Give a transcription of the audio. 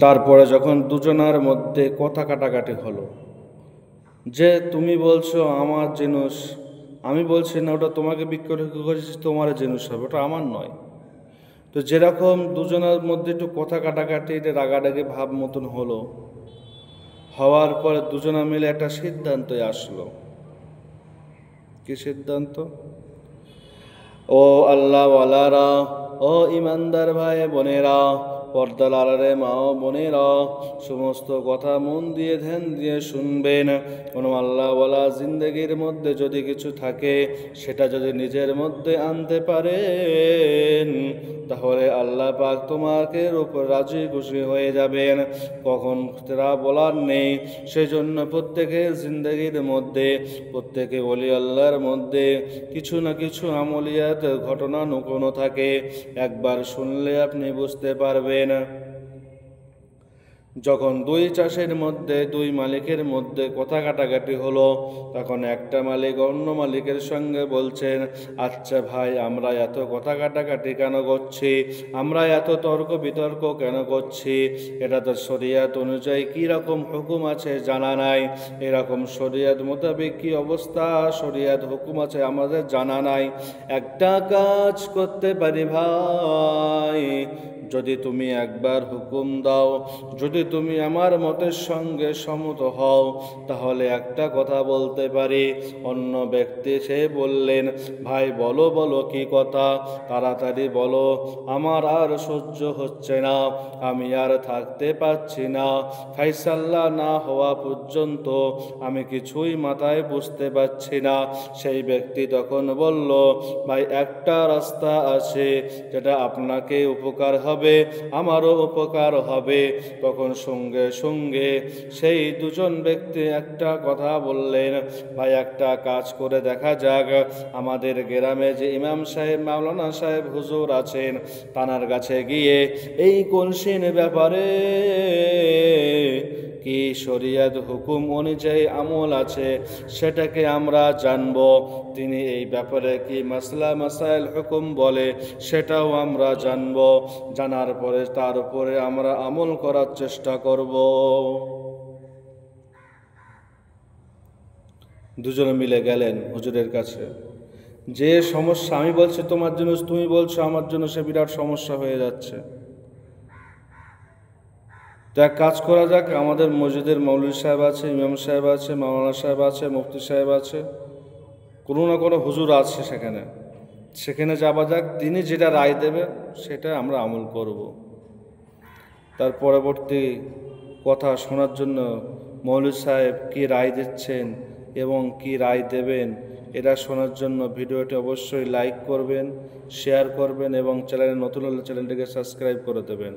তারপরে যখন দুজনের মধ্যে কথা কাটাকাটি হলো, যে তুমি বলছো আমার জিনিস, আমি বলছি না ওটা তোমাকে বিক্রি করেছি, তোমার জিনিস হবে, ওটা আমার নয়। তো যেরকম দুজনের মধ্যে একটু কথা কাটাকাটি রাগারাগি ভাব মতন হলো, হওয়ার পরে দুজনা মিলে একটা সিদ্ধান্তে আসলো। কি সিদ্ধান্ত? ও আল্লাহওয়ালারা, ও ইমানদার ভাই বোনেরা, পর্দার আড়ালে মা ও বোনেরা, সমস্ত কথা মন দিয়ে ধ্যান দিয়ে শুনবেন। কোনো আল্লাহওয়ালা জিন্দগির মধ্যে যদি কিছু থাকে, সেটা যদি নিজের মধ্যে আনতে পারেন, তাহলে আল্লাহ পাক তোমাকে উপর রাজি খুশি হয়ে যাবেন। কখন তারা বলার নেই। সেজন্য প্রত্যেকের জিন্দগির মধ্যে, প্রত্যেকে ওলি আল্লাহর মধ্যে কিছু না কিছু আমলিয়াত ঘটনা লুকোনো থাকে। একবার শুনলে আপনি বুঝতে পারবেন। যখন দুই চাষের মধ্যে, দুই মালিকের মধ্যে কথা কাটাকাটি হলো, তখন একটা মালিক অন্য মালিকের সঙ্গে বলছেন, আচ্ছা ভাই, আমরা এত কথা কাটাকাটি কেন করছি, আমরা এত তর্ক বিতর্ক কেন করছি? এটা তো শরিয়াত অনুযায়ী কী রকম হুকুম আছে জানা নাই, এরকম শরিয়াত মোতাবেক কী অবস্থা, শরিয়াত হুকুম আছে আমাদের জানা নাই। একটা কাজ করতে পারি ভাই, যদি তুমি একবার হুকুম দাও, যদি তুমি আমার মতের সঙ্গে সম্মত হও, তাহলে একটা কথা বলতে পারি। অন্য ব্যক্তি সে বললেন, ভাই বলো বলো কি কথা, তাড়াতাড়ি বলো, আমার আর সহ্য হচ্ছে না, আমি আর থাকতে পারছি না, ফাইসাল্লা না হওয়া পর্যন্ত আমি কিছুই মাথায় বুঝতে পারছি না। সেই ব্যক্তি তখন বলল, ভাই একটা রাস্তা আছে, যেটা আপনাকে উপকার হবে, আমারও উপকার হবে। তখন সঙ্গে সঙ্গে সেই দুজন ব্যক্তি একটা কথা বললেন, ভাই একটা কাজ করে দেখা যাক, আমাদের গ্রামে যে ইমাম সাহেব, মাওলানা সাহেব হুজুর আছেন, তানার কাছে গিয়ে এই কলসির ব্যাপারে কি শরিয়াত হুকুম অনুযায়ী আমল আছে সেটাকে আমরা জানব। তিনি এই ব্যাপারে কি মাসলা মাসাইল হুকুম বলে সেটাও আমরা জানব। জানার পরে তার উপরে আমরা আমল করার চেষ্টা করব। দুজনে মিলে গেলেন হুজুরের কাছে। যে সমস্যা, আমি বলছি তোমার জন্য, তুমি বলছো আমার জন্য, সে বিরাট সমস্যা হয়ে যাচ্ছে। তো এক কাজ করা যাক, আমাদের মসজিদের মৌলভী সাহেব আছে, ইমাম সাহেব আছে, মাওলানা সাহেব আছে, মুফতি সাহেব আছে, কোনো না কোনো হুজুর আছে সেখানে যাওয়া যাক, তিনি যেটা রায় দেবেন সেটা আমরা আমল করব। তার পরবর্তী কথা শোনার জন্য মৌলভী সাহেব কী রায় দিচ্ছেন এবং কি রায় দেবেন, এটা শোনার জন্য ভিডিওটি অবশ্যই লাইক করবেন, শেয়ার করবেন এবং চ্যানেলে নতুন হলে চ্যানেলটিকে সাবস্ক্রাইব করে দেবেন।